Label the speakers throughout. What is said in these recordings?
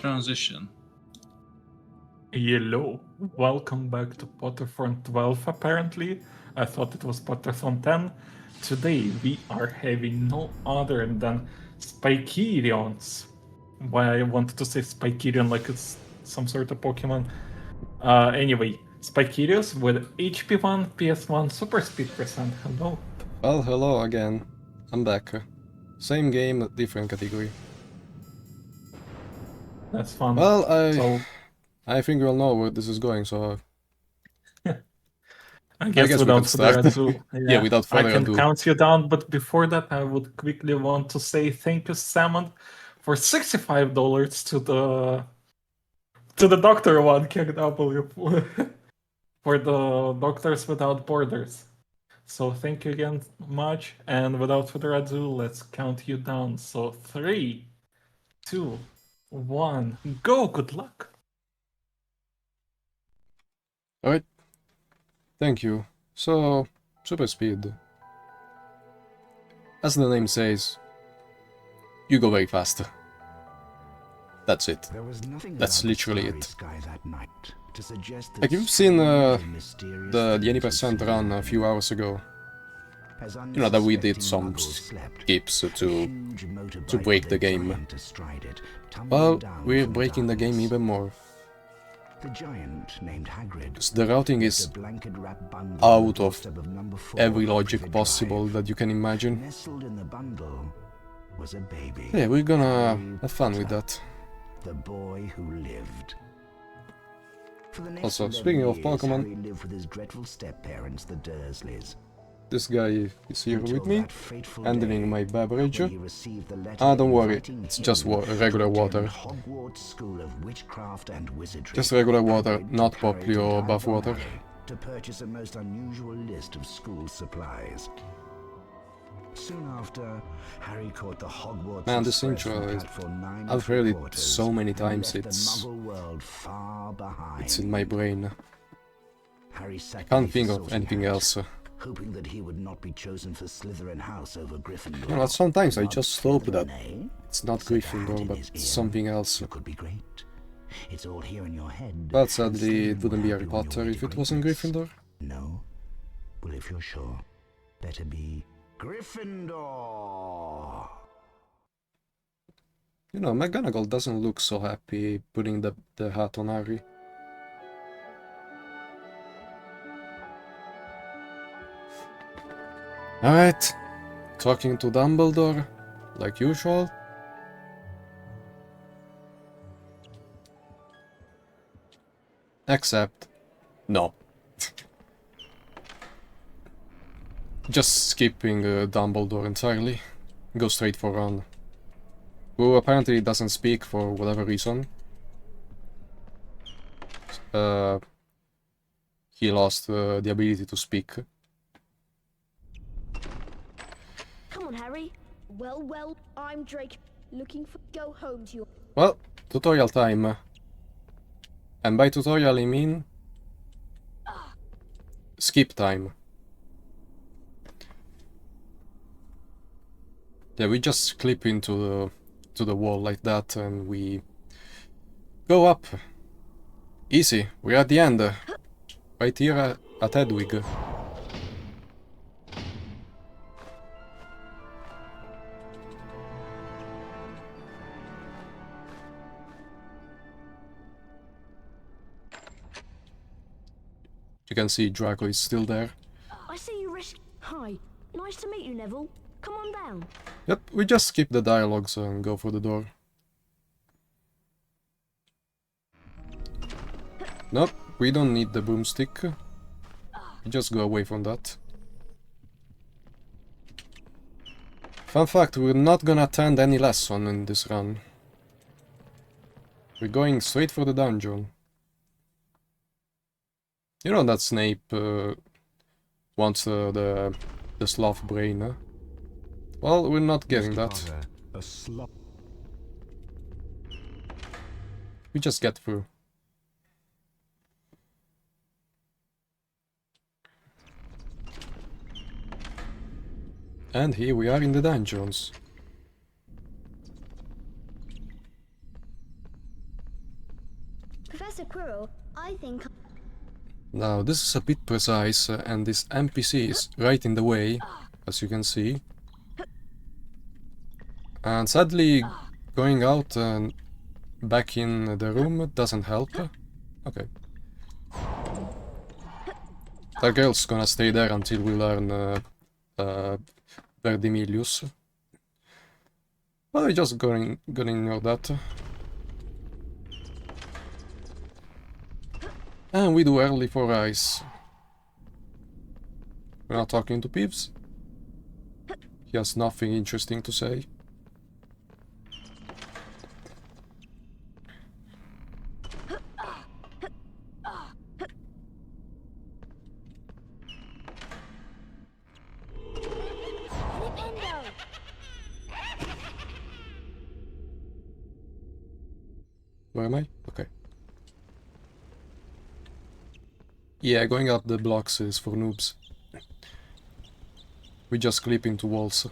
Speaker 1: transition.
Speaker 2: Hello, welcome back to Potterthon 12 apparently. I thought it was Potterthon 10. Today we are having no other than Spykerios. Why I wanted to say Spykerion like it's some sort of Pokemon. Anyway, Spykerios with HP1, PS1, Superspeed %. Hello.
Speaker 3: Well, hello again. I'm back. Same game, different category.
Speaker 2: That's fun.
Speaker 3: Well,
Speaker 2: So,
Speaker 3: I think we'll know where this is going, so
Speaker 2: I guess
Speaker 3: we
Speaker 2: without
Speaker 3: can
Speaker 2: further
Speaker 3: start.
Speaker 2: ado,
Speaker 3: Yeah, without further
Speaker 2: I can
Speaker 3: ado.
Speaker 2: count you down, but before that, I would quickly want to say thank you, Salmon, for $65 to the Doctor one, KW, for the Doctors Without Borders. So thank you again much, and without further ado, let's count you down. So 3, 2, 1, go! Good luck.
Speaker 3: Alright. Thank you. So, super speed. As the name says, you go very fast. That's it. That's literally it. Like you've seen the any percent run a few hours ago. You know that we did some skips to break the game. Well, we're breaking the game even more. Because the routing is out of every logic possible that you can imagine. Yeah, we're gonna have fun with that.
Speaker 4: The boy who lived.
Speaker 3: Also, speaking of Pokemon,
Speaker 4: Harry lived with his dreadful step-parents, the Dursleys.
Speaker 3: this guy is here with me, handling my beverage.
Speaker 4: When he received the letter
Speaker 3: Ah, don't worry,
Speaker 4: inviting
Speaker 3: it's
Speaker 4: him
Speaker 3: just regular
Speaker 4: to
Speaker 3: water.
Speaker 4: attend Hogwarts School of Witchcraft and Wizardry.
Speaker 3: Just regular water,
Speaker 4: Hagrid
Speaker 3: not
Speaker 4: took Harry
Speaker 3: Poppy
Speaker 4: to
Speaker 3: or
Speaker 4: Diagon
Speaker 3: Buff water.
Speaker 4: Alley to purchase a most unusual list of school supplies. Soon after, Harry caught the Hogwarts
Speaker 3: Man, this
Speaker 4: Express
Speaker 3: intro
Speaker 4: from
Speaker 3: is...
Speaker 4: platform 9
Speaker 3: I've heard it
Speaker 4: 3/4
Speaker 3: so many
Speaker 4: and
Speaker 3: times,
Speaker 4: left the
Speaker 3: it's
Speaker 4: Muggle world far behind.
Speaker 3: in my brain.
Speaker 4: Harry
Speaker 3: I can't think of anything else.
Speaker 4: hoping that he would not be chosen for Slytherin House over Gryffindor.
Speaker 3: You know, sometimes I just hope that
Speaker 4: Eh?
Speaker 3: it's not
Speaker 4: Said
Speaker 3: Gryffindor,
Speaker 4: in
Speaker 3: but
Speaker 4: his ear.
Speaker 3: something else.
Speaker 4: You could be great. It's all here in your head.
Speaker 3: But
Speaker 4: and
Speaker 3: sadly,
Speaker 4: Slytherin
Speaker 3: it wouldn't
Speaker 4: will
Speaker 3: be
Speaker 4: have
Speaker 3: Harry
Speaker 4: you on your
Speaker 3: Potter
Speaker 4: way
Speaker 3: if
Speaker 4: to
Speaker 3: it wasn't
Speaker 4: greatness.
Speaker 3: Gryffindor.
Speaker 4: No? Well, if you're sure, better be Gryffindor.
Speaker 3: You know, McGonagall doesn't look so happy putting the hat on Harry. Alright, talking to Dumbledore, like usual. Except, no. Just skipping Dumbledore entirely. Go straight for Ron. Who apparently doesn't speak for whatever reason. He lost the ability to speak.
Speaker 5: Come on, Harry. Well, I'm Drake. Looking for go home to you.
Speaker 3: Well, tutorial time. And by tutorial I mean... skip time. Yeah, we just clip into the wall like that and we go up. Easy, we're at the end. Right here at Hedwig. You can see Draco is still there.
Speaker 5: I see you risk. Hi. Nice to meet you, Neville. Come on down.
Speaker 3: Yep, we just skip the dialogues and go for the door. Nope, we don't need the broomstick. We just go away from that. Fun fact, we're not gonna attend any lesson in this run. We're going straight for the dungeon. You know that Snape wants the sloth brain, Well, we're not getting that. We just get through. And here we are in the dungeons.
Speaker 5: Professor Quirrell, I think...
Speaker 3: Now, this is a bit precise, and this NPC is right in the way, as you can see. And sadly, going out and back in the room doesn't help. Okay. That girl's gonna stay there until we learn Verdimilius. But I'm just gonna ignore that. And we do early for ice. We're not talking to Peeves. He has nothing interesting to say. Where am I? Okay. Yeah, going up the blocks is for noobs. We just clip into walls.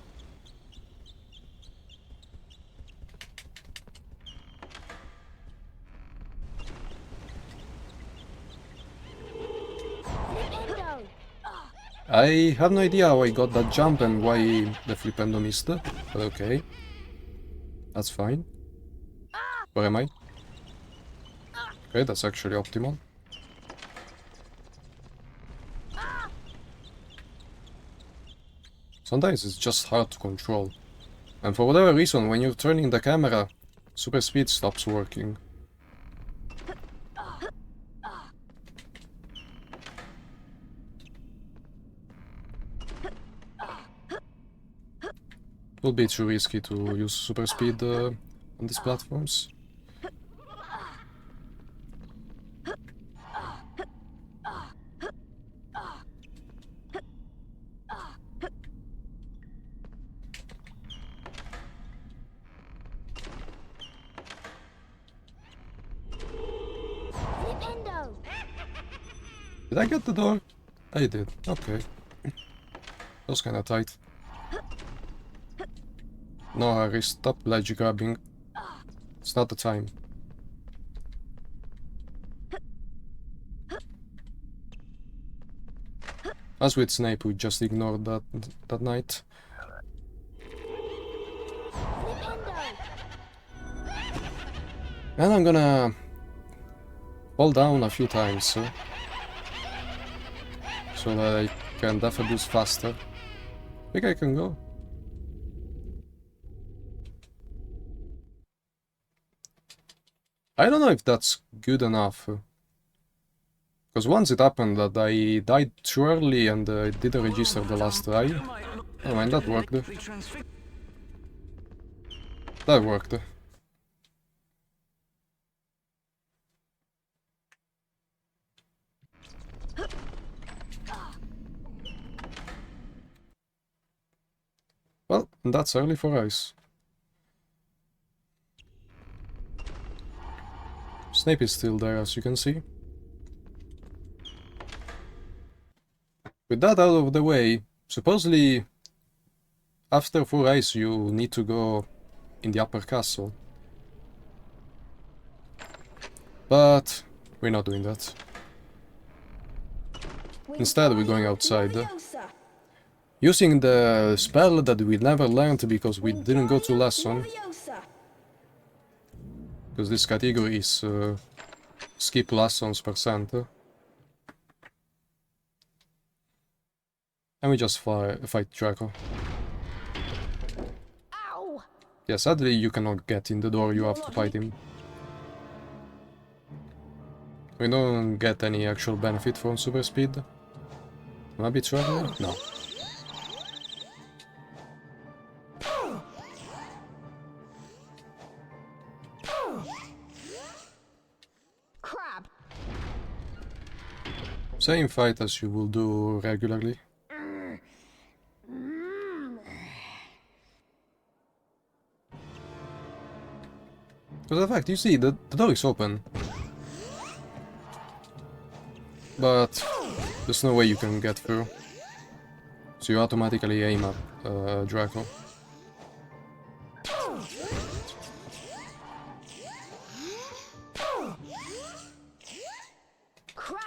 Speaker 3: I have no idea how I got that jump and why the flipendo missed, but okay. That's fine. Where am I? Okay, that's actually optimal. Sometimes it's just hard to control. And for whatever reason, when you're turning the camera, super speed stops working. It will be too risky to use super speed on these platforms. Did I get the door? I did. Okay. That was kinda tight. No hurry, stop ledge grabbing. It's not the time. As with Snape, we just ignored that night. And I'm gonna fall down a few times, so that I can definitely boost faster. I think I can go. I don't know if that's good enough. Because once it happened that I died too early and I didn't register the last try. Oh man, that worked. That worked. Well, that's early for ice. Snape is still there, as you can see. With that out of the way, supposedly after 4 ice you need to go in the upper castle. But we're not doing that. Instead we're going outside. Using the spell that we never learned because we didn't go to lesson. Because this category is skip lessons %. And we just fight Draco.
Speaker 5: Ow!
Speaker 3: Yeah, sadly you cannot get in the door, you have to fight him. We don't get any actual benefit from super speed. Maybe traveling? No.
Speaker 5: Crab!
Speaker 3: Same fight as you will do regularly. Because in fact, you see, the door is open. But there's no way you can get through. So you automatically aim at Draco.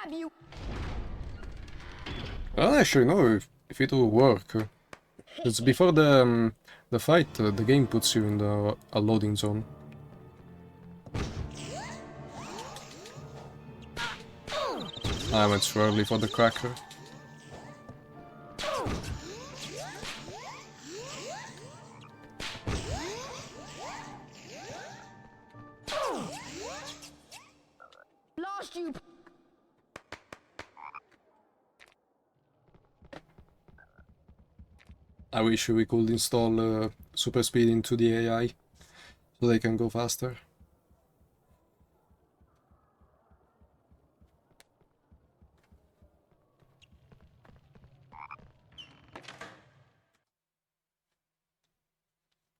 Speaker 5: grab you.
Speaker 3: I don't actually know if it will work. It's before the fight, the game puts you in a loading zone. I went too early for the cracker.
Speaker 5: Blast you.
Speaker 3: I wish we could install Superspeed into the AI so they can go faster.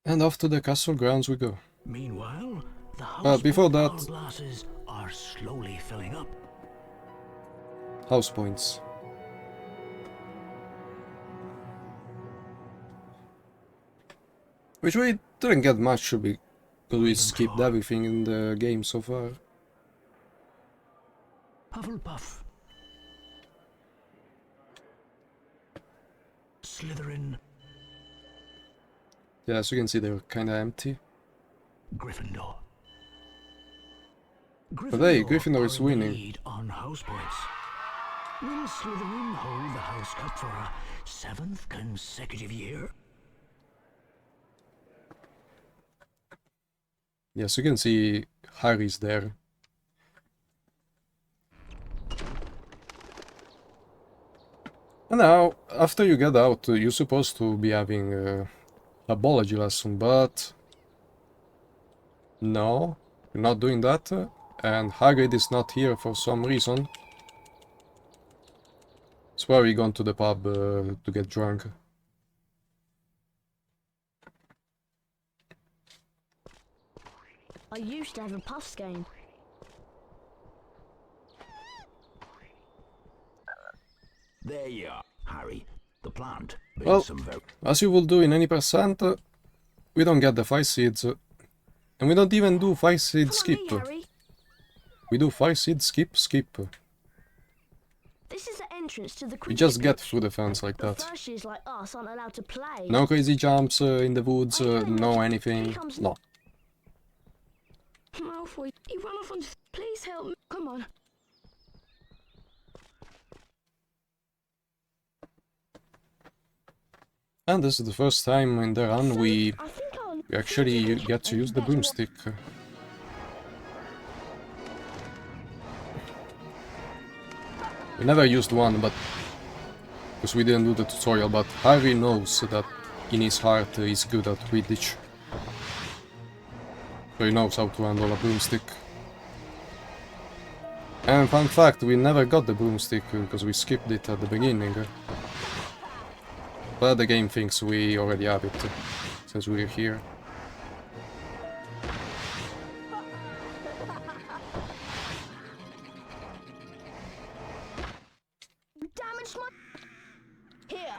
Speaker 3: And off to the castle grounds we go.
Speaker 4: Meanwhile, the
Speaker 3: But before that,
Speaker 4: glasses are slowly filling up.
Speaker 3: house points. Which we didn't get much because we skipped everything in the game so far.
Speaker 4: Hufflepuff. Slytherin.
Speaker 3: Yeah, as you can see, they're kinda empty.
Speaker 4: Gryffindor.
Speaker 3: But hey, Gryffindor
Speaker 4: are
Speaker 3: is
Speaker 4: in the
Speaker 3: winning.
Speaker 4: lead on house points. Will Slytherin hold the House Cup for a 7th consecutive year?
Speaker 3: Yes, you can see Harry's there. And now, after you get out, you're supposed to be having a biology lesson, but no, you're not doing that, and Hagrid is not here for some reason. That's why we gone to the pub to get drunk.
Speaker 5: I used to have a puffs game.
Speaker 4: There you are, Harry. The plant.
Speaker 3: Well, as you will do in any percent, we don't get the 5 seeds, and we don't even do 5 seed skip.
Speaker 5: Follow me, Harry.
Speaker 3: We do 5 seed skip.
Speaker 5: This is the entrance to the
Speaker 3: We just
Speaker 5: cricket
Speaker 3: get
Speaker 5: pitch.
Speaker 3: through the fence like
Speaker 5: But
Speaker 3: that.
Speaker 5: first years like us aren't allowed to play.
Speaker 3: No crazy jumps in the woods, no anything. No.
Speaker 5: Malfoy, he ran off on... Please help me. Come on.
Speaker 3: And this is the first time in the run we
Speaker 5: I think I'll...
Speaker 3: actually get to use the broomstick. We never used one, but because we didn't do the tutorial, but Harry knows that in his heart he's good at Quidditch. So he knows how to handle a broomstick. And fun fact, we never got the broomstick because we skipped it at the beginning. But the game thinks we already have it, since we're here.
Speaker 5: You damaged my... Here.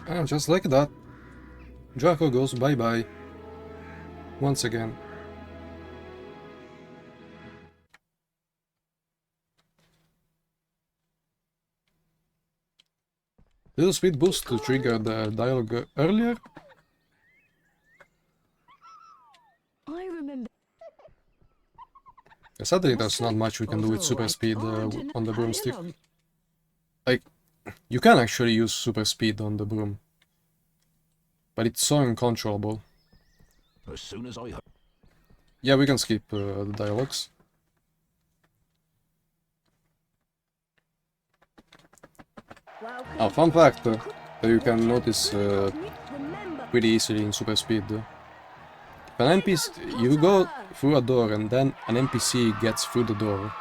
Speaker 3: And just like that, Draco goes bye-bye. Once again. Little speed boost to trigger the dialogue earlier.
Speaker 5: I remember...
Speaker 3: Sadly, there's not much we can do with super speed on the broomstick. Like, you can actually use super speed on the broom, but it's so uncontrollable.
Speaker 4: As soon as I heard...
Speaker 3: Yeah, we can skip the dialogues. Fun fact that you can notice pretty easily in super speed. If an NPC, you go through a door and then an NPC gets through the door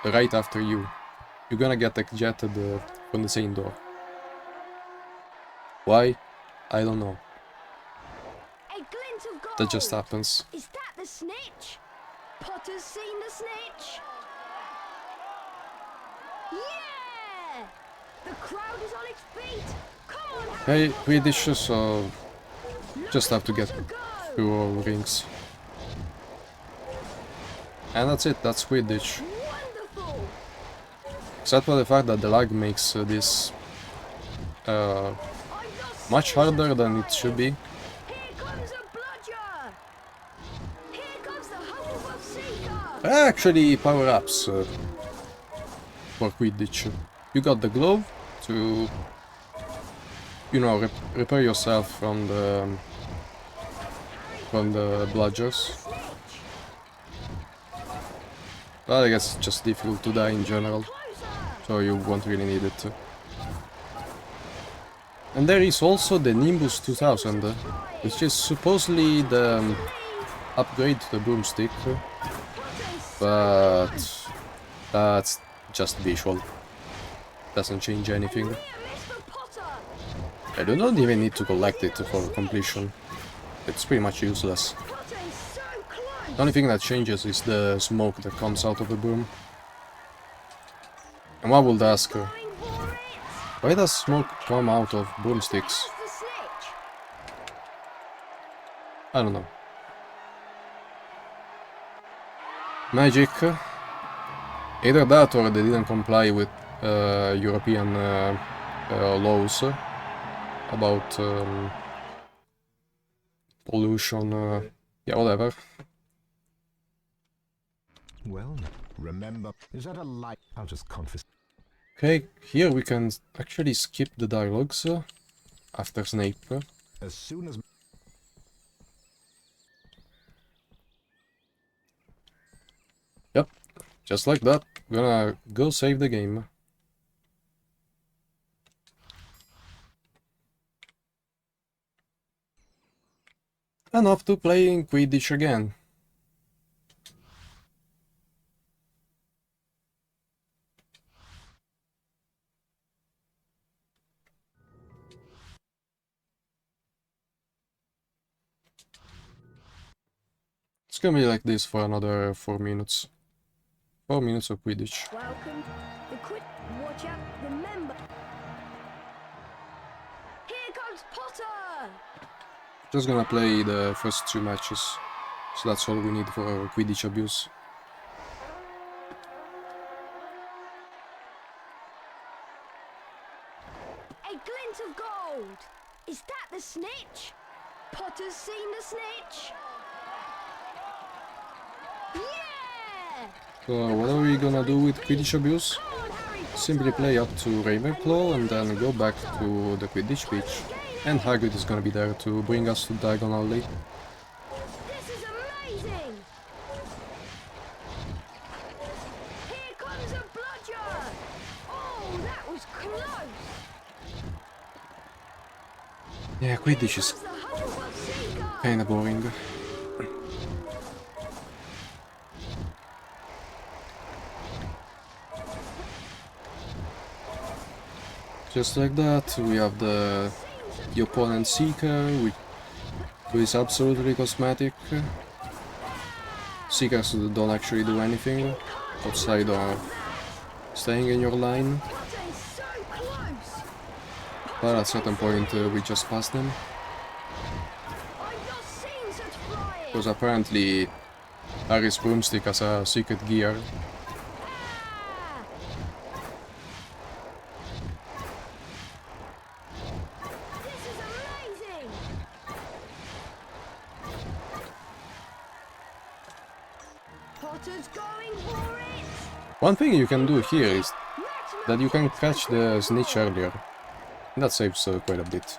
Speaker 3: right after you, you're gonna get ejected from the same door. Why? I don't know.
Speaker 5: A glint of gold.
Speaker 3: That just happens.
Speaker 5: Is that the snitch? Potter's seen the snitch? Yeah! The crowd is on its feet. Come on, Harry.
Speaker 3: Hey, Quidditch, so just have to get through all rings. And that's it, that's Quidditch.
Speaker 5: Wonderful.
Speaker 3: Except for the fact that the lag makes this
Speaker 5: I've not
Speaker 3: much
Speaker 5: seen
Speaker 3: harder
Speaker 5: such
Speaker 3: than it should be.
Speaker 5: flying. Here comes a bludger. Here comes the Hufflepuff Seeker.
Speaker 3: Actually, power-ups for Quidditch. You got the glove to, you know, repair yourself from the bludgers. But I guess it's just difficult to die in general, so you won't really need it. And there is also the Nimbus 2000, which is supposedly the upgrade to the broomstick, but that's just visual. Doesn't change anything. I do not even need to collect it for completion. It's pretty much useless. The only thing that changes is the smoke that comes out of the broom. And one would ask, why does smoke come out of broomsticks? I don't know. Magic. Either that or they didn't comply with European laws about pollution, yeah, whatever.
Speaker 4: Well, remember, is that a light? I'll just confiscate.
Speaker 3: Okay, here we can actually skip the dialogues after Snape.
Speaker 4: As soon as
Speaker 3: Yep, just like that. Gonna go save the game. And off to playing Quidditch again. It's gonna be like this for another 4 minutes. 4 minutes of Quidditch.
Speaker 5: Welcome. The quick. Watch out. Remember. Here comes Potter.
Speaker 3: Just gonna play the first 2 matches. So that's all we need for Quidditch abuse.
Speaker 5: A glint of gold. Is that the snitch? Potter's seen the snitch. Yeah!
Speaker 3: So what are we gonna do with Quidditch abuse?
Speaker 5: Come on, Harry Potter.
Speaker 3: Simply play up to Ravenclaw and then go back to the Quidditch pitch. And Hagrid is gonna be there to bring us to Diagon Alley.
Speaker 5: This is amazing. Here comes a bludger. Oh, that was close.
Speaker 3: Yeah, Quidditch is
Speaker 5: Comes the Hufflepuff Seeker.
Speaker 3: kinda boring. Just like that, we have the opponent Seeker, who is absolutely cosmetic. Seekers don't actually do anything outside of staying in your line,
Speaker 5: Potter is so close.
Speaker 3: but at a certain point we just pass them,
Speaker 5: I've not seen such flying.
Speaker 3: because apparently Harry's broomstick has a secret gear.
Speaker 5: Ah! This is amazing. Potter's going for it.
Speaker 3: One thing you can do here is
Speaker 5: Maximum
Speaker 3: that you can
Speaker 5: hits
Speaker 3: catch
Speaker 5: for
Speaker 3: the snitch
Speaker 5: Gryffindor.
Speaker 3: earlier. That saves quite a bit.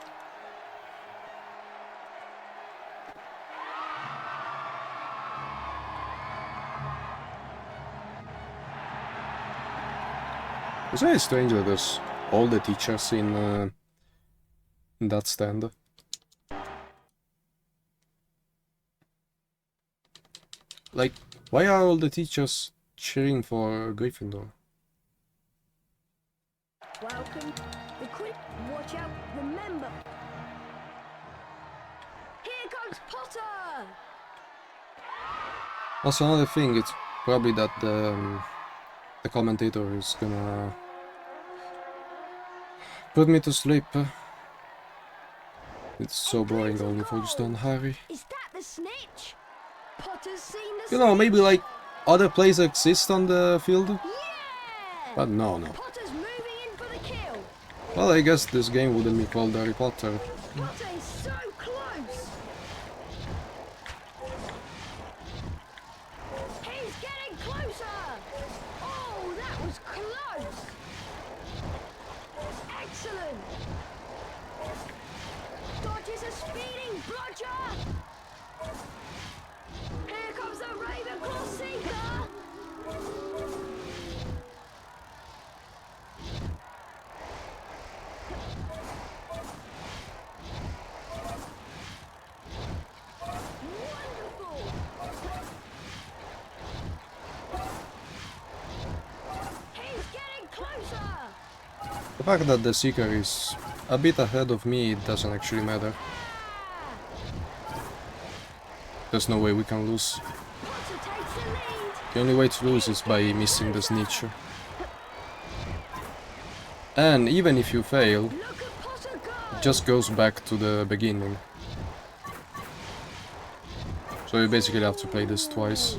Speaker 3: It's very strange that there's all the teachers in that stand. Like, why are all the teachers cheering for Gryffindor?
Speaker 5: Welcome. The quick. Watch out. Remember. Here comes Potter.
Speaker 3: Also, another thing, it's probably that the commentator is gonna put me to sleep. It's so boring only focused on Harry.
Speaker 5: Is that the snitch? Potter's seen the
Speaker 3: You know, maybe like other players exist on the field?
Speaker 5: Yeah!
Speaker 3: But no.
Speaker 5: Potter's moving in for the kill.
Speaker 3: Well, I guess this game wouldn't be called Harry Potter.
Speaker 5: Potter is so close. He's getting closer. Oh, that was close. Excellent. Dodges a speeding bludger. Here comes the Ravenclaw Seeker. Wonderful. He's getting closer.
Speaker 3: The fact that the Seeker is a bit ahead of me, it doesn't actually matter. There's no way we can lose.
Speaker 5: Potter takes the lead.
Speaker 3: The only way to lose is by missing the snitch. And even if you fail,
Speaker 5: Look at Potter go.
Speaker 3: it just goes back to the beginning. So you basically have to play this twice.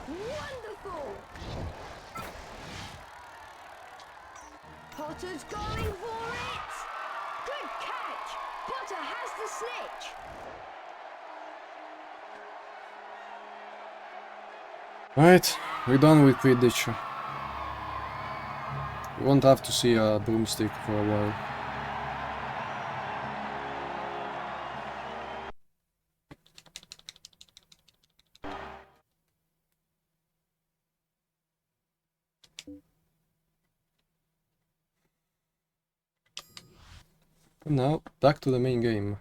Speaker 5: Wonderful. Potter's going for it. Good catch. Potter has the snitch.
Speaker 3: Right, we're done with Quidditch. We won't have to see a broomstick for a while. And now, back to the main game.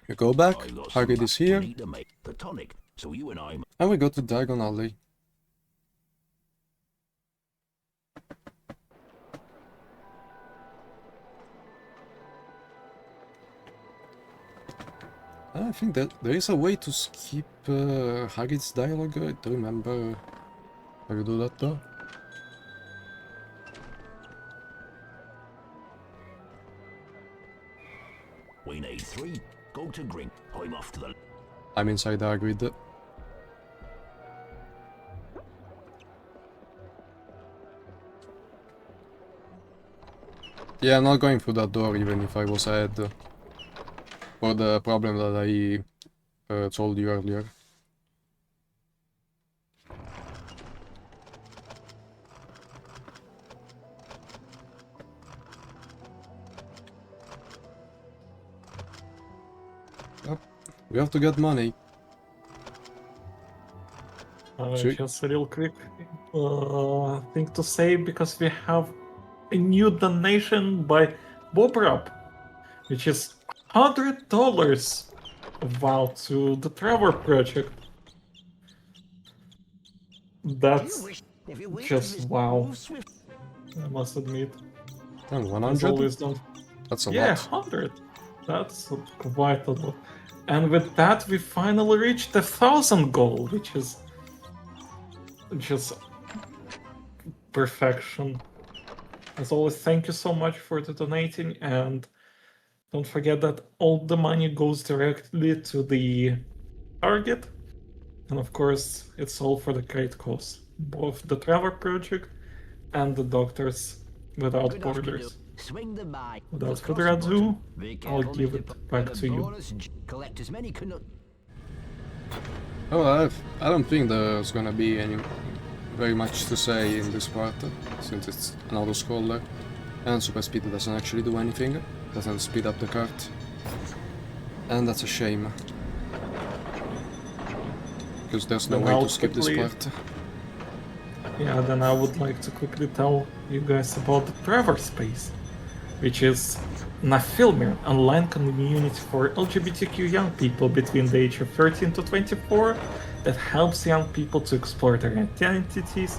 Speaker 3: We go back, Hagrid is here,
Speaker 4: The tonic, so you and I.
Speaker 3: and we go to Diagon Alley. I think that there is a way to skip Hagrid's dialogue. I don't remember how you do that though.
Speaker 4: We need 3. Go to Green. I'm off to the.
Speaker 3: I'm inside Hagrid. Yeah, I'm not going through that door even if I was ahead. For the problem that I told you earlier. Yep, we have to get money. Sweet.
Speaker 2: Just a real quick thing to say, because we have a new donation by Bob Rupp, which is $100. Wow, to the Trevor Project. That's just wow, I must admit.
Speaker 3: And
Speaker 2: As
Speaker 3: 100?
Speaker 2: always, don't.
Speaker 3: That's a
Speaker 2: Yeah,
Speaker 3: lot.
Speaker 2: 100. That's quite a lot. And with that, we finally reached the 1,000 goal, which is just perfection. As always, thank you so much for the donating, and don't forget that all the money goes directly to the target. And of course, it's all for the great cause. Both the Trevor Project and the Doctors Without Borders.
Speaker 4: Swing the by.
Speaker 2: Without further ado, I'll give it back to you.
Speaker 4: Collect as many
Speaker 3: Oh, I don't think there's gonna be very much to say in this part, since it's an auto-scroller, and Superspeed doesn't actually do anything, doesn't speed up the cart, and that's a shame, because there's no
Speaker 2: Then
Speaker 3: way
Speaker 2: I'll
Speaker 3: to skip this
Speaker 2: quickly-
Speaker 3: part.
Speaker 2: Yeah, then I would like to quickly tell you guys about the Trevor Space, which is a filming online community for LGBTQ young people between the age of 13 to 24 that helps young people to explore their identities,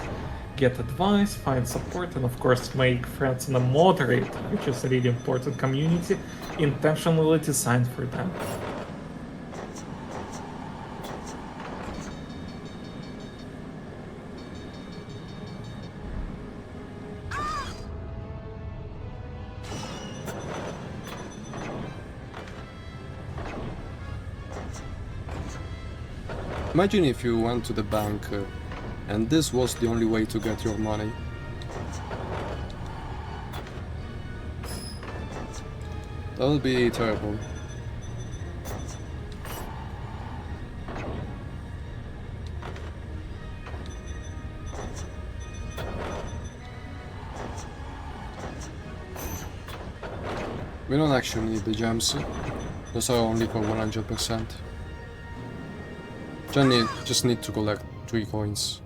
Speaker 2: get advice, find support, and of course make friends in a moderate, which is a really important community, intentionally designed for them.
Speaker 3: Imagine if you went to the bank and this was the only way to get your money. That would be terrible. We don't actually need the gems. Those are only for 100%. Just need to collect 3 coins.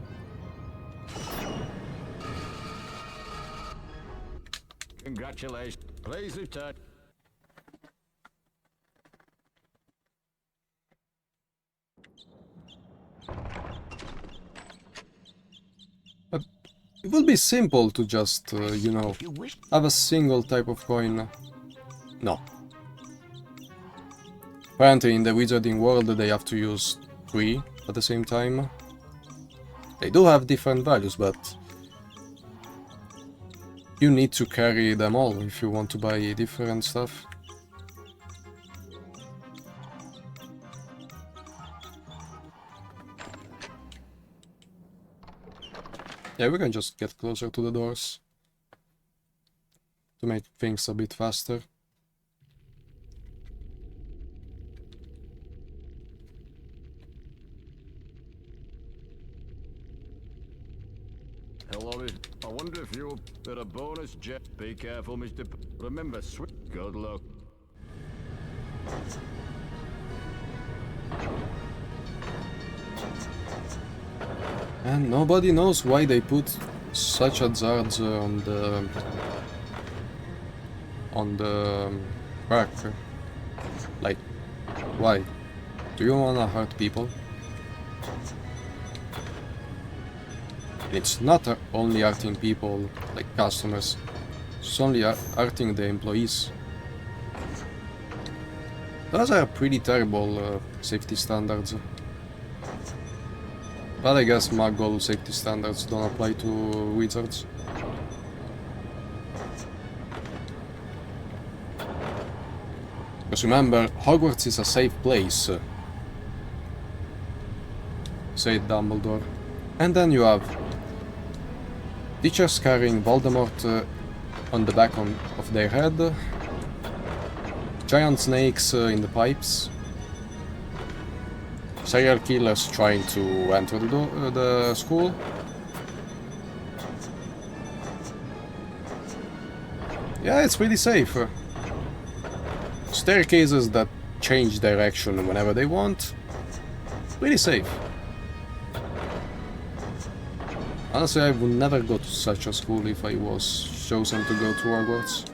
Speaker 1: Congratulations. Please return.
Speaker 3: It would be simple to just, you know, have a single type of coin. No. Apparently in the wizarding world they have to use 3 at the same time. They do have different values, but you need to carry them all if you want to buy different stuff. Yeah, we can just get closer to the doors to make things a bit faster.
Speaker 1: Hello, I wonder if you'll get a bonus jet. Be careful, Mr. Remember, sweet good luck.
Speaker 3: And nobody knows why they put such hazards on the rack. Like, why? Do you wanna hurt people? It's not only hurting people, like customers, it's only hurting the employees. Those are pretty terrible safety standards. But I guess Muggle safety standards don't apply to wizards. Because remember, Hogwarts is a safe place, said Dumbledore. And then you have teachers carrying Voldemort on the back of their head, giant snakes in the pipes, serial killers trying to enter the school. Yeah, it's pretty safe. Staircases that change direction whenever they want. Pretty safe. Honestly, I would never go to such a school if I was chosen to go to Hogwarts.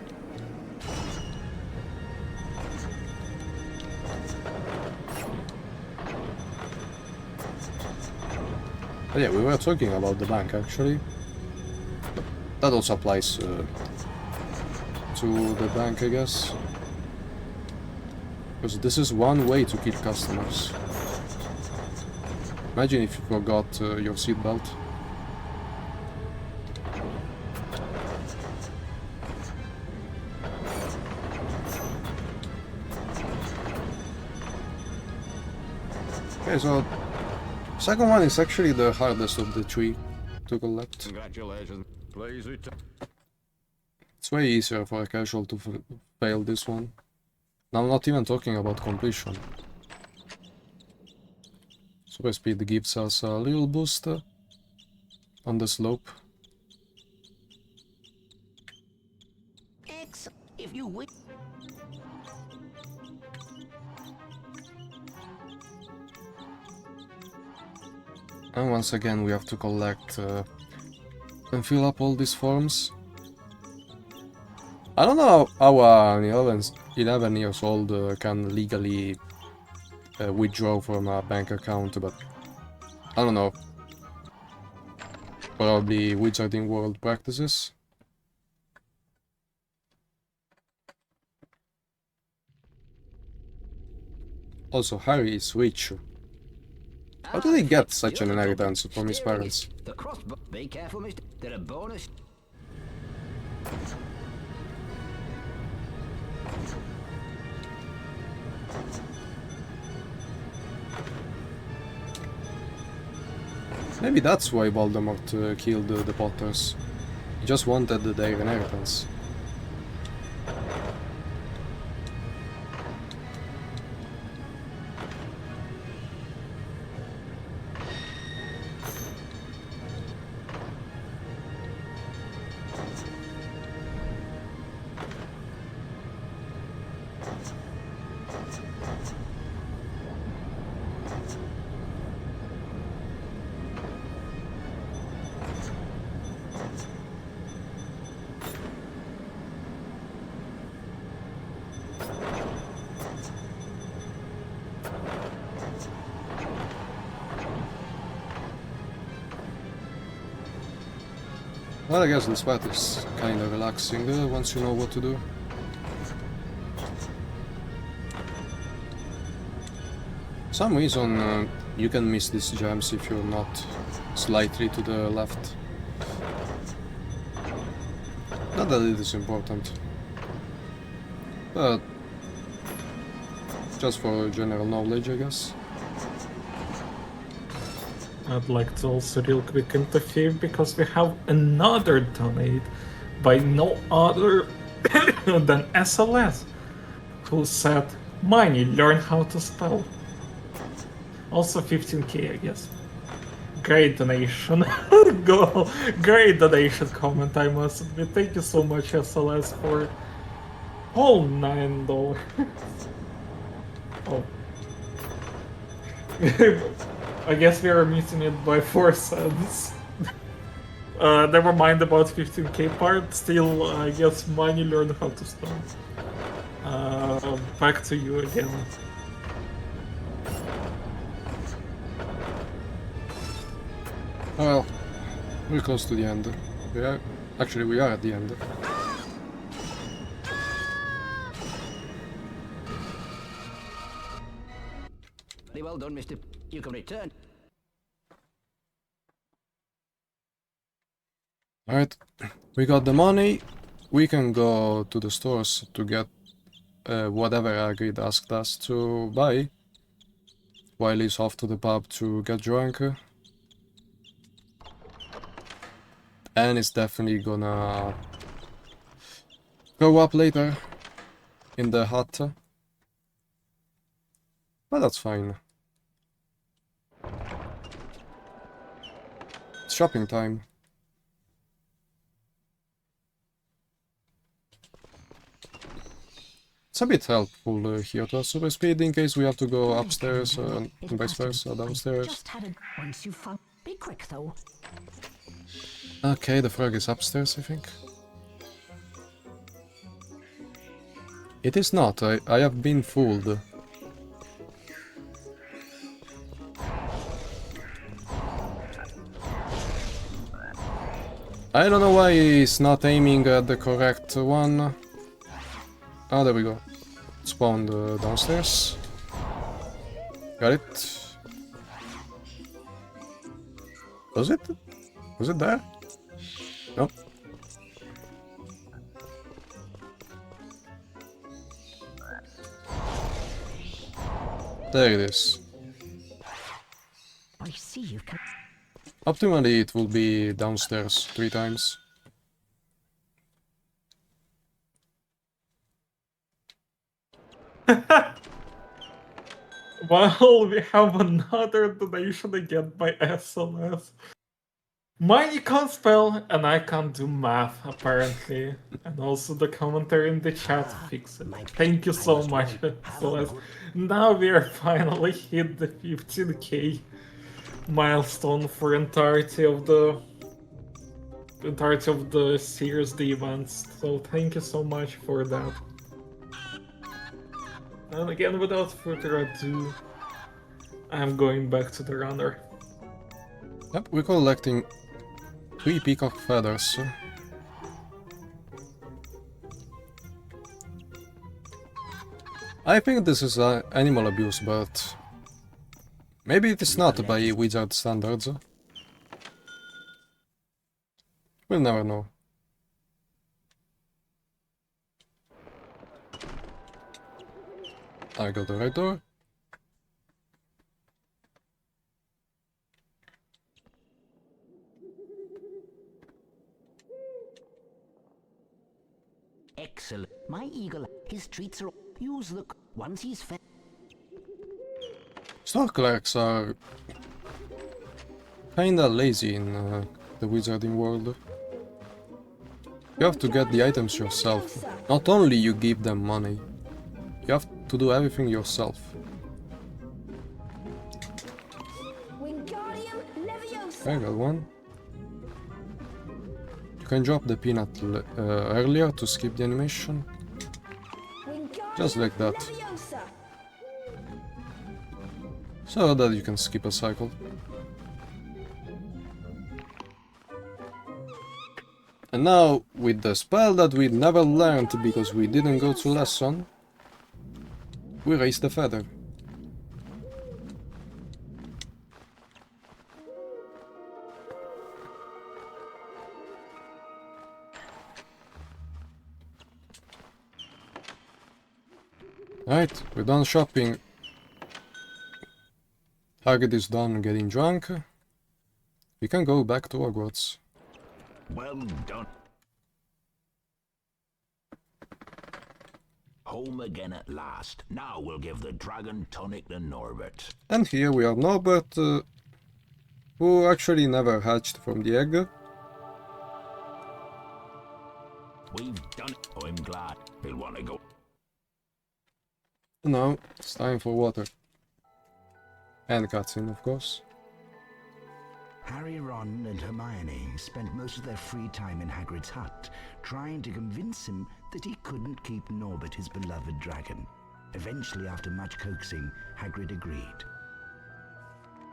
Speaker 3: But yeah, we were talking about the bank actually. That also applies to the bank, I guess. Because this is one way to kill customers. Imagine if you forgot your seatbelt. Okay, so second one is actually the hardest of the 3 to collect.
Speaker 1: Congratulations. Please return.
Speaker 3: It's way easier for a casual to fail this one. Now, I'm not even talking about completion. Superspeed gives us a little boost on the slope.
Speaker 4: If you wish.
Speaker 3: And once again we have to collect and fill up all these forms. I don't know how an 11 years old can legally withdraw from a bank account, but I don't know. Probably Wizarding World practices. Also, Harry is rich. How did he get such an inheritance from his parents?
Speaker 4: The crossbow. Be careful, Mister. There a bonus.
Speaker 3: Maybe that's why Voldemort killed the Potters. He just wanted their inheritance. Well, I guess this path is kinda relaxing once you know what to do. For some reason you can miss these gems if you're not slightly to the left. Not that it is important, but just for general knowledge, I guess.
Speaker 2: I'd like to also real quick interfere because we have another donate by no other than SLS, who said, "Money, learn how to spell." Also 15k, I guess. Great donation. Go, great donation comment, I must admit. Thank you so much, SLS, for all $9. Oh. I guess we are meeting it by 4 cents. Never mind about 15k part. Still, I guess money learn how to spell. Back to you again.
Speaker 3: Well, we're close to the end. We are at the end.
Speaker 1: Very well done, Mr. You can return.
Speaker 3: Alright, we got the money. We can go to the stores to get whatever Hagrid asked us to buy, while he's off to the pub to get drunk. And it's definitely gonna go up later in the hut. But that's fine. It's shopping time. It's a bit helpful here to have super speed in case we have to go upstairs and vice versa downstairs.
Speaker 5: Once you found. Be quick though.
Speaker 3: Okay, the frog is upstairs, I think. It is not, I have been fooled. I don't know why he's not aiming at the correct one. Oh, there we go. Spawned downstairs. Got it. Was it? Was it there? Nope. There it is.
Speaker 5: I see you can.
Speaker 3: Optimally, it will be downstairs 3 times.
Speaker 2: Well, we have another donation again by SLS. Money can't spell, and I can't do math, apparently. And also the commentary in the chat fixed it. Thank you so much, SLS. Now we are finally hit the 15k milestone for entirety of the series, the events. So thank you so much for that. And again, without further ado, I'm going back to the runner.
Speaker 3: Yep, we're collecting 3 peacock feathers. I think this is animal abuse, but maybe it is not by wizard standards. We'll never know. I got the right door.
Speaker 4: His treats are... Use the... Once he's fed...
Speaker 3: Store clerks are kinda lazy in the wizarding world. You have to get the items yourself. Not only you give them money, you have to do everything yourself. I got one. You can drop the peanut earlier to skip the animation. Just like that. So that you can skip a cycle. And now, with the spell that we never learned because we didn't go to lesson, we raise the feather. Right, we're done shopping. Hagrid is done getting drunk. We can go back to Hogwarts.
Speaker 4: Well done. Home again at last. Now we'll give the dragon tonic to Norbert.
Speaker 3: And here we are Norbert, who actually never hatched from the egg.
Speaker 4: We've done it. Oh, I'm glad. He'll want to go.
Speaker 3: Now, it's time for water. And cutscene, of course.
Speaker 4: Harry, Ron and Hermione spent most of their free time in Hagrid's hut, trying to convince him that he couldn't keep Norbert his beloved dragon. Eventually, after much coaxing, Hagrid agreed.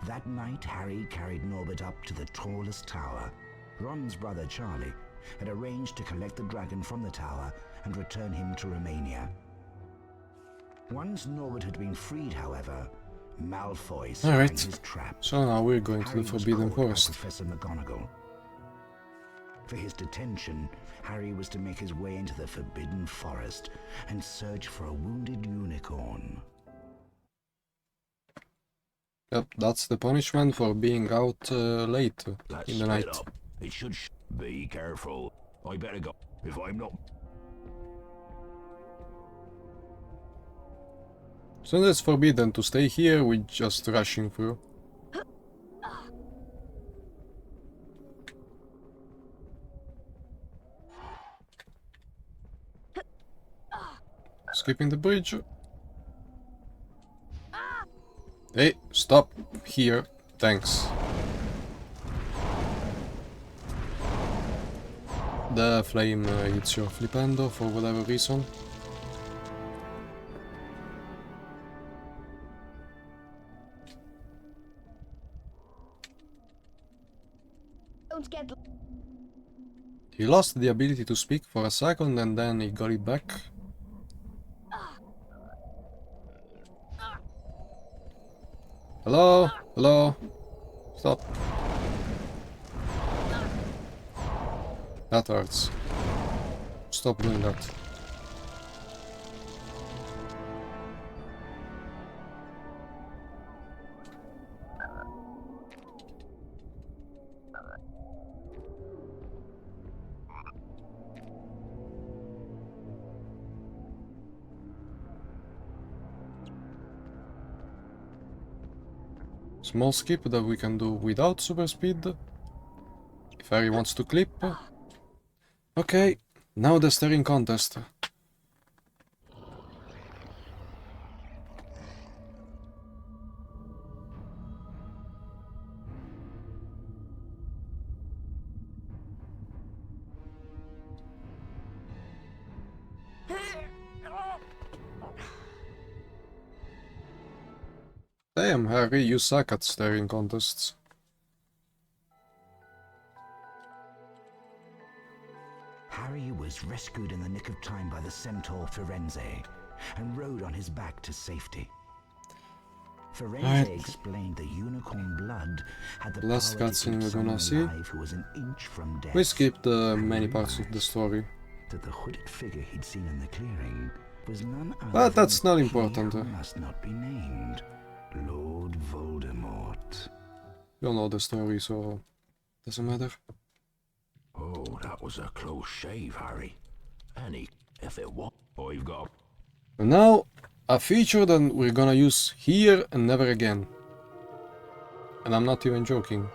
Speaker 4: That night, Harry carried Norbert up to the tallest tower. Ron's brother, Charlie, had arranged to collect the dragon from the tower and return him to Romania. Once Norbert had been freed, however, Malfoy sprang his trap.
Speaker 3: So now we're going to the Forbidden Forest.
Speaker 4: Professor McGonagall. For his detention, Harry was to make his way into the Forbidden Forest and search for a wounded unicorn.
Speaker 3: Yep, that's the punishment for being out late in the night.
Speaker 4: It should be careful. I better go. If I'm not...
Speaker 3: Since it's forbidden to stay here, we're just rushing through. Skipping the bridge. Hey, stop here. Thanks. The flame hits your flipendo for whatever reason. He lost the ability to speak for a second and then he got it back. Hello? Hello? Stop. That hurts. Stop doing that. Small skip that we can do without super speed. If Harry wants to clip. Okay, now the staring contest. Damn, Harry, you suck at staring contests.
Speaker 4: Harry was rescued in the nick of time by the centaur Firenze and rode on his back to safety. Firenze explained the unicorn blood had the
Speaker 3: last
Speaker 4: power
Speaker 3: cutscene
Speaker 4: to
Speaker 3: we're
Speaker 4: keep
Speaker 3: gonna
Speaker 4: someone
Speaker 3: see.
Speaker 4: alive who was an inch from death.
Speaker 3: We skipped many parts of the story.
Speaker 4: That the hooded figure he'd seen in the clearing was none other
Speaker 3: But that's
Speaker 4: than
Speaker 3: not
Speaker 4: he
Speaker 3: important.
Speaker 4: who must not be named, Lord Voldemort.
Speaker 3: You all know the story, so doesn't matter.
Speaker 4: Oh, that was a close shave, Harry. If it was... Oh, you've got...
Speaker 3: And now, a feature that we're gonna use here and never again. And I'm not even joking.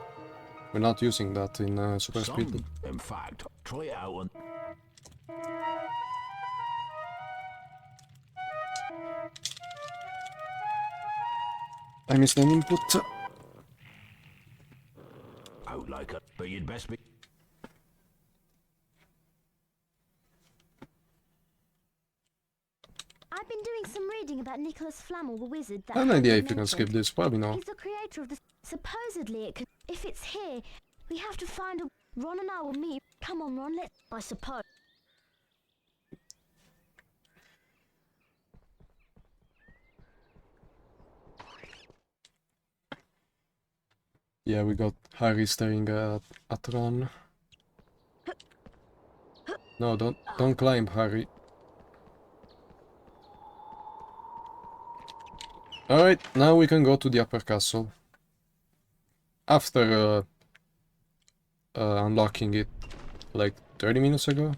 Speaker 3: We're not using that in Superspeed.
Speaker 4: In fact, try it out and...
Speaker 3: I missed an input.
Speaker 4: Out like it, but you'd best be...
Speaker 5: I've been doing some reading about Nicholas Flamel, the wizard. That
Speaker 3: I have no idea if you can
Speaker 5: mentioned.
Speaker 3: skip this, probably no.
Speaker 5: He's the creator of the... Supposedly it could... If it's here, we have to find a... Ron and I will meet. Come on, Ron, let's... I suppose.
Speaker 3: Yeah, we got Harry staring at Ron. No, don't climb, Harry. Alright, now we can go to the upper castle. After unlocking it like 30 minutes ago.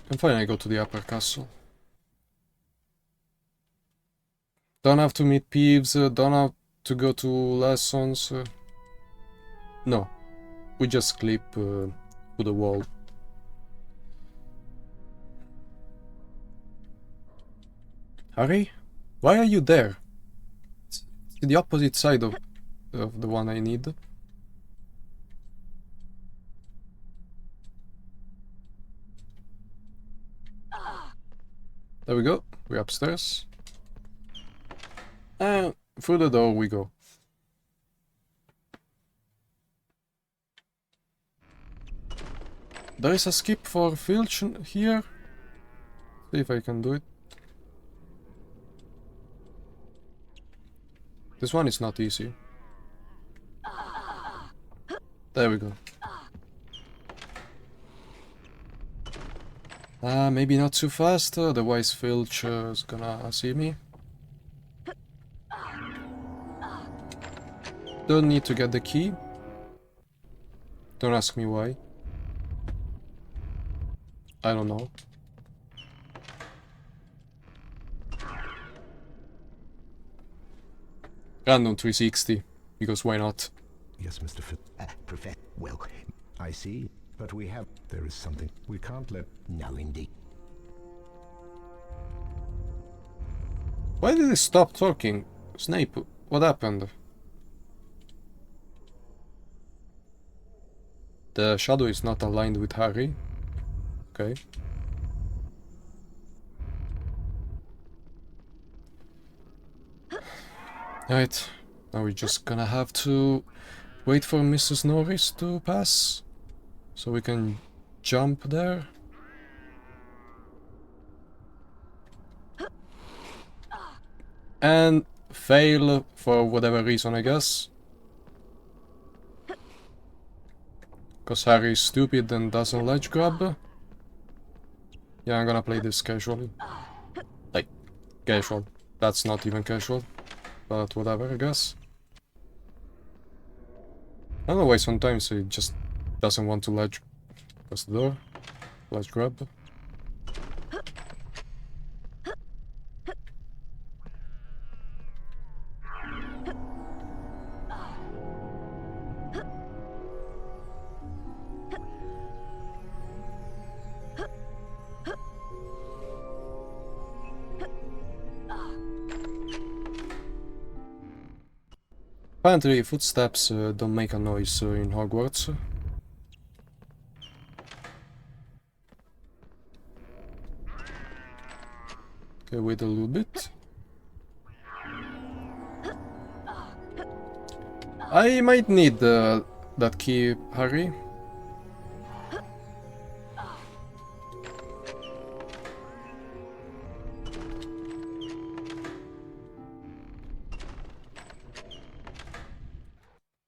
Speaker 3: And finally go to the upper castle. Don't have to meet Peeves, don't have to go to lessons. No, we just clip to the wall. Harry? Why are you there? It's the opposite side of the one I need. There we go, we're upstairs. And through the door we go. There is a skip for Filch here. See if I can do it. This one is not easy. There we go. Maybe not too fast, otherwise Filch is gonna see me. Don't need to get the key. Don't ask me why. I don't know. Random 360, because why not?
Speaker 4: Yes, Mr. Professor. Well, I see. But we have... There is something we can't let... No, indeed.
Speaker 3: Why did he stop talking? Snape, what happened? The shadow is not aligned with Harry. Okay. Right. Now we're just gonna have to wait for Mrs. Norris to pass. So we can jump there. And fail for whatever reason, I guess. Because Harry is stupid and doesn't ledge grab. Yeah, I'm gonna play this casually. Like, casual. That's not even casual. But whatever, I guess. I don't know why sometimes he just doesn't want to ledge press the door. Ledge grab. Apparently footsteps don't make a noise in Hogwarts. Okay, wait a little bit. I might need that key, Harry.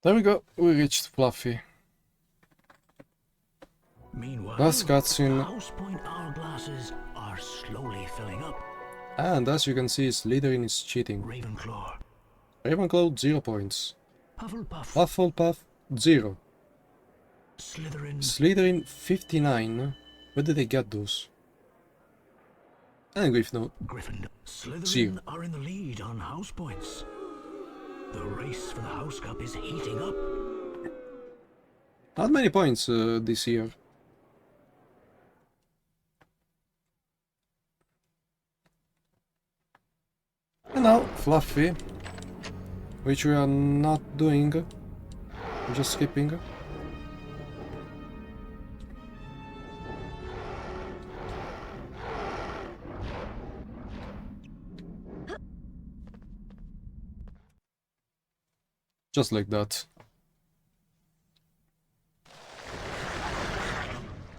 Speaker 3: There we go, we reached Fluffy.
Speaker 4: Meanwhile,
Speaker 3: Last cutscene.
Speaker 4: House Point hourglasses are slowly filling up.
Speaker 3: And as you can see, Slytherin is cheating.
Speaker 4: Ravenclaw,
Speaker 3: Ravenclaw, 0 points.
Speaker 4: Hufflepuff,
Speaker 3: Hufflepuff, 0.
Speaker 4: Slytherin,
Speaker 3: Slytherin, 59. Where did they get those? And Griff, no.
Speaker 6: Gryffindor. Slytherin
Speaker 3: See.
Speaker 6: are in the lead on house points. The race for the House Cup is heating up.
Speaker 3: Not many points this year. And now, Fluffy. Which we are not doing. We're just skipping. Just like that.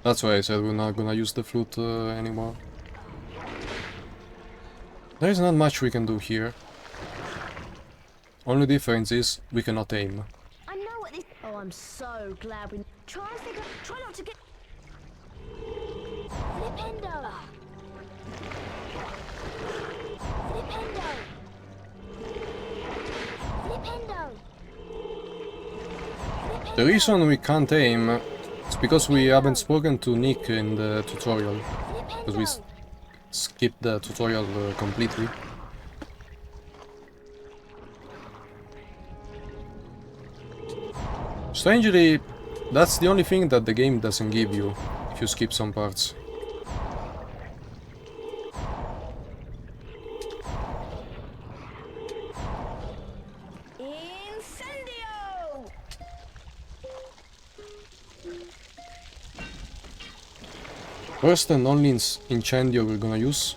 Speaker 3: That's why I said we're not gonna use the flute anymore. There is not much we can do here. Only difference is we cannot aim.
Speaker 5: I know what this. Oh, I'm so glad we. Try and figure. Try not to get. Flipendo. Flipendo. Flipendo.
Speaker 3: The reason we can't aim is because we haven't spoken to Nick in the tutorial. Because we skipped the tutorial completely. Strangely, that's the only thing that the game doesn't give you if you skip some parts.
Speaker 5: Incendio!
Speaker 3: First and only Incendio we're gonna use.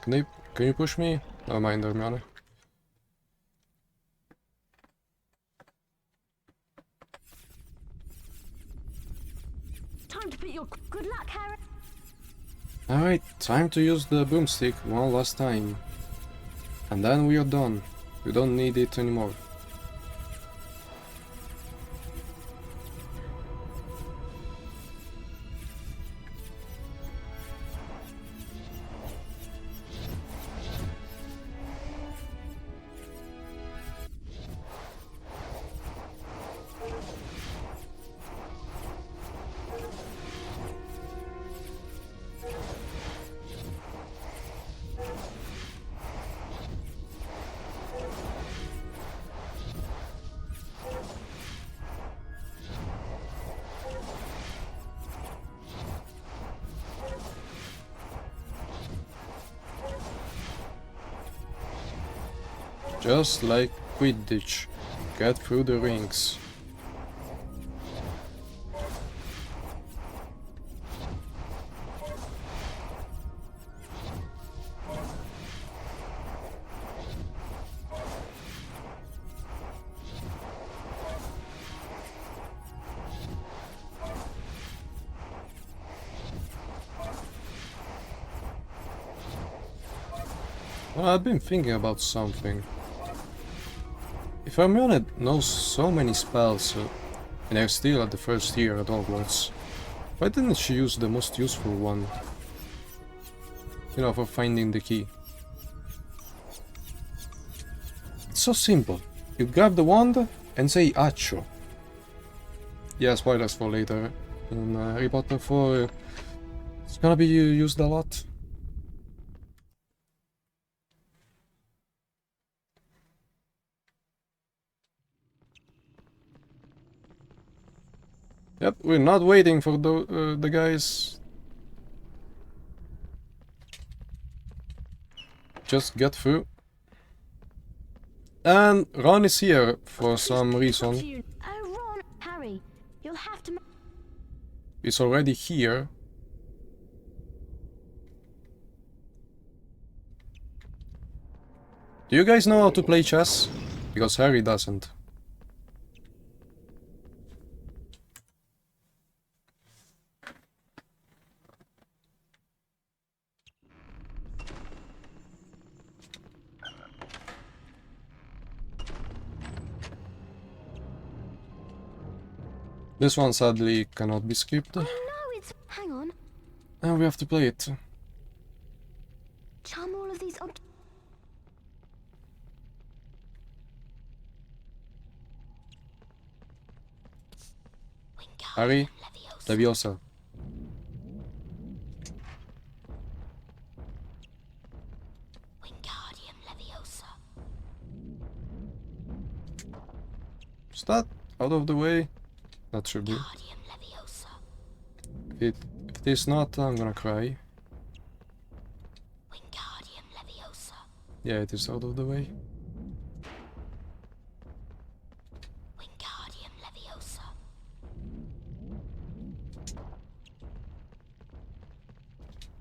Speaker 3: Can you push me? Never mind, Hermione.
Speaker 5: Time to put your good luck, Harry.
Speaker 3: Alright, time to use the broomstick one last time. And then we are done. We don't need it anymore. Just like Quidditch. Get through the rings. Well, I've been thinking about something. If Hermione knows so many spells, and they're still at the first year at Hogwarts, why didn't she use the most useful one? You know, for finding the key. It's so simple. You grab the wand and say Accio. Yeah, spoilers for later. In Harry Potter 4, it's gonna be used a lot. Yep, we're not waiting for the guys. Just get through. And Ron is here for some reason.
Speaker 5: Oh, Ron, Harry, you'll have to.
Speaker 3: He's already here. Do you guys know how to play chess? Because Harry doesn't. This one sadly cannot be skipped.
Speaker 5: Oh no, it's. Hang on.
Speaker 3: And we have to play it.
Speaker 5: Charm all of these objects.
Speaker 3: Harry, Leviosa.
Speaker 5: Wingardium Leviosa.
Speaker 3: Is that out of the way? That should be.
Speaker 5: Wingardium Leviosa.
Speaker 3: If it is not, I'm gonna cry.
Speaker 5: Wingardium Leviosa.
Speaker 3: Yeah, it is out of the way.
Speaker 5: Wingardium Leviosa.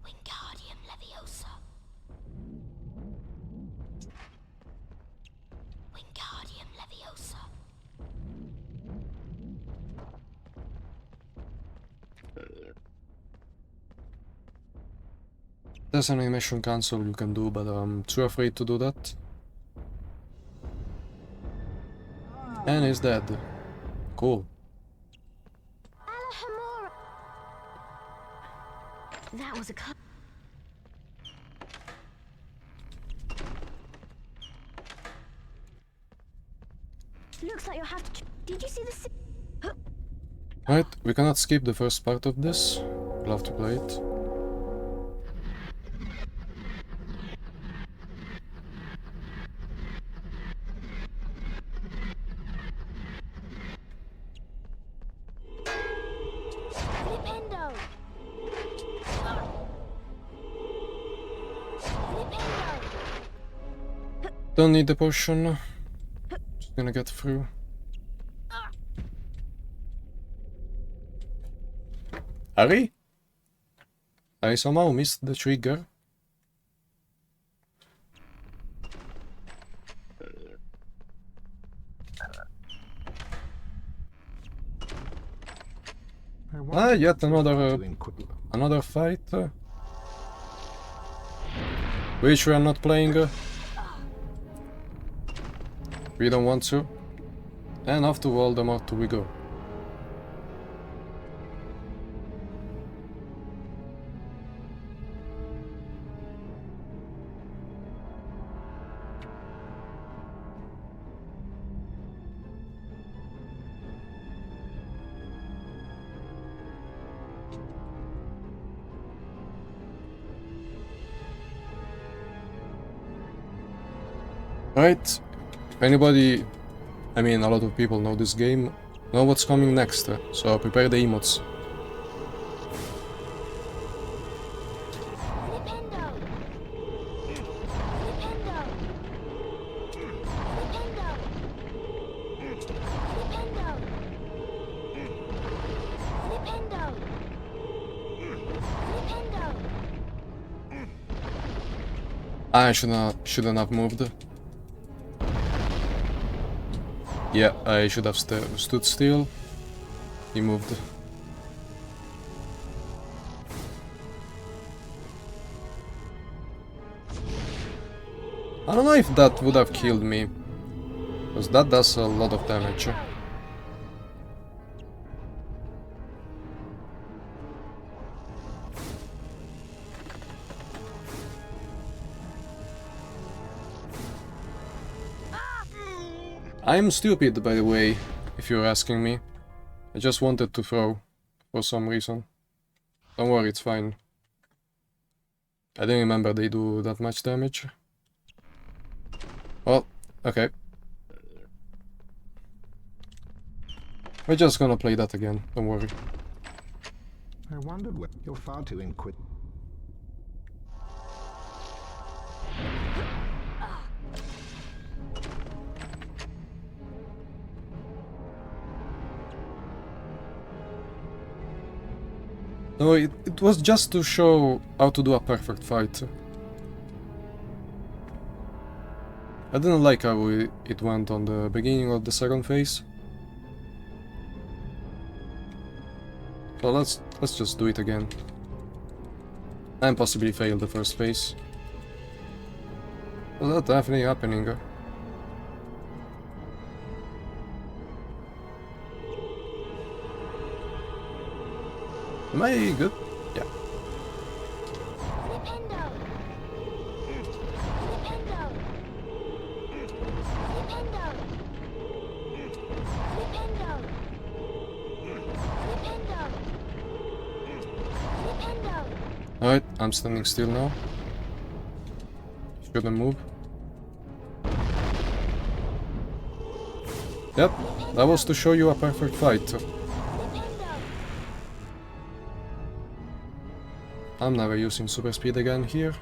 Speaker 5: Wingardium Leviosa. Wingardium Leviosa.
Speaker 3: There's an animation cancel you can do, but I'm too afraid to do that. And he's dead. Cool.
Speaker 5: Alohomora. That was a Looks like you'll have to. Did you see the?
Speaker 3: Right, we cannot skip the first part of this. We'll have to play it.
Speaker 5: Flipendo. Flipendo.
Speaker 3: Don't need the potion. Just gonna get through. Harry? I somehow missed the trigger. Yet another fight. Which we are not playing. We don't want to. And after Voldemort we go. Right, if anybody, I mean a lot of people know this game, know what's coming next, so prepare the emotes.
Speaker 5: Flipendo. Flipendo. Flipendo. Flipendo. Flipendo.
Speaker 3: I shouldn't have moved. Yeah, I should have stood still. He moved. I don't know if that would have killed me, because that does a lot of damage. I'm stupid, by the way, if you're asking me. I just wanted to throw, for some reason. Don't worry, it's fine. I didn't remember they do that much damage. Well, okay. We're just gonna play that again, don't worry.
Speaker 4: I wondered what you're far too inquisitive.
Speaker 3: No, it was just to show how to do a perfect fight. I didn't like how it went on the beginning of the second phase. So let's just do it again. And possibly fail the first phase. Was that definitely happening? Am I good? Yeah.
Speaker 5: Flipendo. Flipendo. Flipendo. Flipendo.
Speaker 3: Alright, I'm standing still now. Shouldn't move. Yep, that was to show you a perfect fight. I'm never using super speed again here.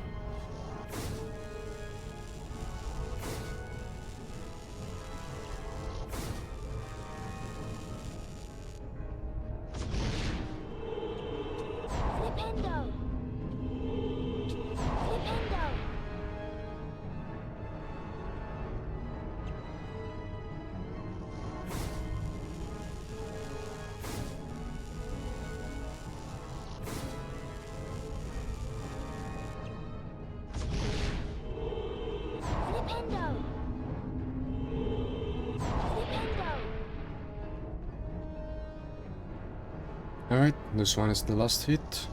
Speaker 3: Alright, this one is the last hit.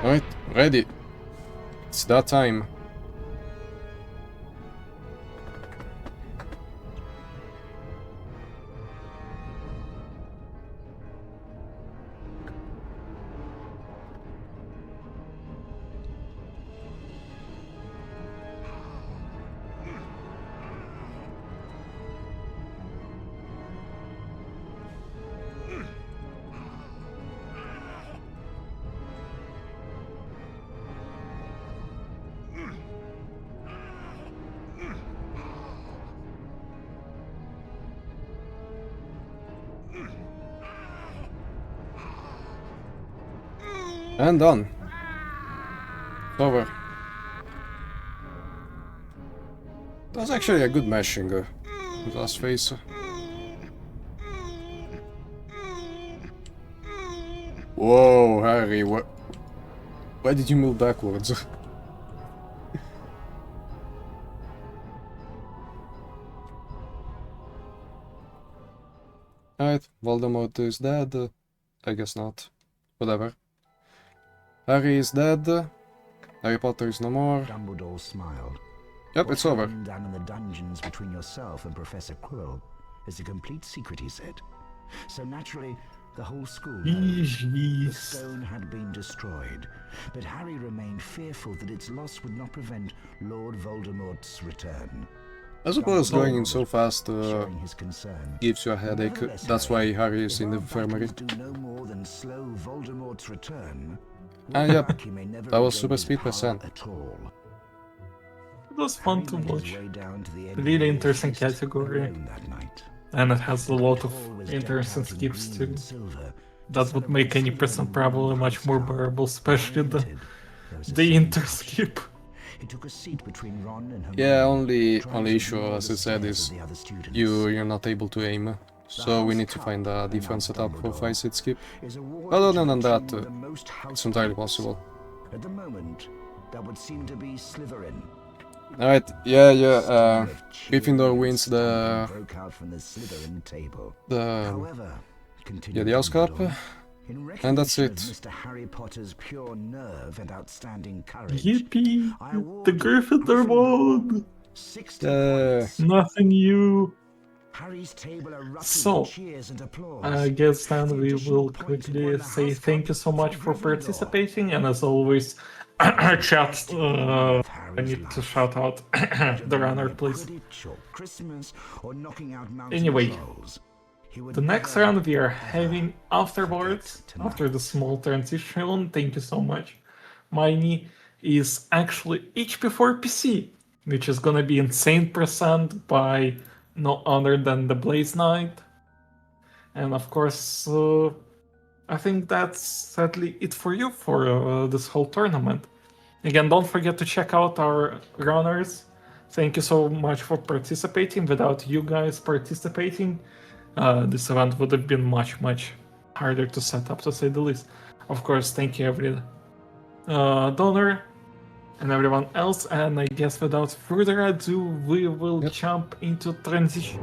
Speaker 3: Alright, ready. It's that time. And done. Over. That was actually a good mashing with last phase. Whoa, Harry, why did you move backwards? Alright, Voldemort is dead. I guess not. Whatever. Harry is dead. Harry Potter is no more.
Speaker 4: Dumbledore smiled.
Speaker 3: Yep, it's over.
Speaker 4: What happened down in the dungeons between yourself and Professor Quirrell is a complete secret, he said. So naturally, the whole school knows the stone had been destroyed, but Harry remained fearful that its loss would not prevent Lord Voldemort's return.
Speaker 3: I suppose going in so fast
Speaker 4: Sharing his concern.
Speaker 3: gives you a headache.
Speaker 4: Nevertheless,
Speaker 3: That's why Harry is
Speaker 4: if
Speaker 3: in the
Speaker 4: our
Speaker 3: infirmary.
Speaker 4: battles do no more than slow Voldemort's return,
Speaker 3: And yep,
Speaker 4: he may never
Speaker 3: that was
Speaker 4: regain
Speaker 3: super
Speaker 4: his
Speaker 3: speed
Speaker 4: power
Speaker 3: percent.
Speaker 4: at all.
Speaker 2: It was fun to
Speaker 4: Harry made his
Speaker 2: watch.
Speaker 4: way down to the end
Speaker 2: Really
Speaker 4: of the
Speaker 2: interesting
Speaker 4: feast
Speaker 2: category.
Speaker 4: alone that night.
Speaker 2: And it has a lot of
Speaker 4: Hall was
Speaker 2: interesting
Speaker 4: decked out in
Speaker 2: skips
Speaker 4: green
Speaker 2: too.
Speaker 4: and silver.
Speaker 2: That would make any percent probably much more bearable, especially the
Speaker 4: The
Speaker 2: inter-skip.
Speaker 4: He took a seat between Ron and Hermione,
Speaker 3: Yeah, only
Speaker 4: trying to
Speaker 3: issue,
Speaker 4: ignore
Speaker 3: as
Speaker 4: the
Speaker 3: I said,
Speaker 4: stares
Speaker 3: is
Speaker 4: of the other students.
Speaker 3: you're not able to aim. So we need to find a different setup for 5-seat skip.
Speaker 4: Is a war
Speaker 3: But other
Speaker 4: engine
Speaker 3: than that,
Speaker 4: between the most
Speaker 3: it's entirely
Speaker 4: house
Speaker 3: possible.
Speaker 4: points. At the moment, that would seem to be Slytherin.
Speaker 3: Alright, yeah, Gryffindor wins the
Speaker 4: Broke out from the Slytherin table.
Speaker 3: the
Speaker 4: However,
Speaker 3: yeah,
Speaker 4: continued
Speaker 3: the House Cup,
Speaker 4: Dumbledore, in
Speaker 3: and that's
Speaker 4: recognition
Speaker 3: it.
Speaker 4: of Mr. Harry Potter's pure nerve and outstanding courage.
Speaker 2: Yippee!
Speaker 4: I award
Speaker 2: The Gryffindor won!
Speaker 4: 60
Speaker 3: Yeah.
Speaker 4: points.
Speaker 2: Nothing new!
Speaker 4: Harry's table erupted
Speaker 2: So,
Speaker 4: with cheers and applause.
Speaker 2: I guess then we
Speaker 4: Additional
Speaker 2: will
Speaker 4: points
Speaker 2: quickly
Speaker 4: won the
Speaker 2: say
Speaker 4: House
Speaker 2: thank
Speaker 4: Cup
Speaker 2: you so much for
Speaker 4: Gryffindor.
Speaker 2: participating, and as always, chat, I need to shout out the runner, please.
Speaker 4: Quidditch or Christmas or knocking out mountain
Speaker 2: Anyway,
Speaker 4: trolls. He would
Speaker 2: the next
Speaker 4: never,
Speaker 2: round we are
Speaker 4: ever
Speaker 2: having afterwards,
Speaker 4: forget
Speaker 2: after the small transition, thank you so much, Miney, is actually HP4 PC, which is gonna be insane percent by no other than the Blaze Knight. And of course, I think that's sadly it for you for this whole tournament. Again, don't forget to check out our runners. Thank you so much for participating. Without you guys participating, this event would have been much, much harder to set up, to say the least. Of course, thank you every donor and everyone else. And I guess without further ado, we will jump into transition.